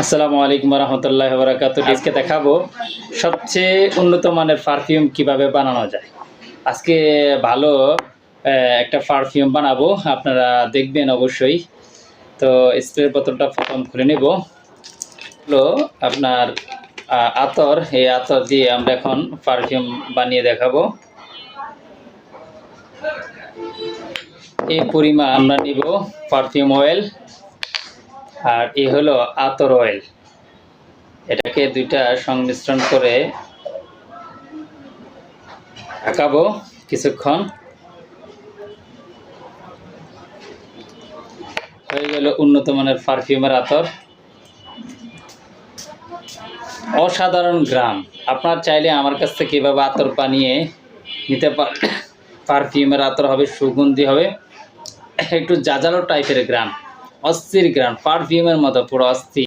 আসসালামু আলাইকুম রহমতুল্লাহ বারাকাতুহু। আজকে দেখাবো সবচেয়ে উন্নত মানের পারফিউম কিভাবে বানানো যায়। আজকে ভালো একটা পারফিউম বানাবো, আপনারা দেখবেন অবশ্যই। তো স্প্রে বোতলটা প্রথম খুলে নেব। হলো আপনার আতর, এই আতর দিয়ে আমরা এখন পারফিউম বানিয়ে দেখাবো। এই পরিমাণ আমরা নিব পারফিউম অয়েল, আর এ হলো আতর অয়েল। এটাকে দুইটা সংমিশ্রণ করে ঢাকাবো কিছুক্ষণ। হয়ে গেল উন্নত মানের পারফিউমের আতর, অসাধারণ গ্রাম। আপনার চাইলে আমার কাছ থেকে এভাবে আতর বানিয়ে নিতে পারেন। পারফিউমের আতর হবে, সুগন্ধি হবে, একটু জাজালো টাইপের গ্রাম, অস্থির গ্রাম, পারফিউমের মতো পুরো অস্থির।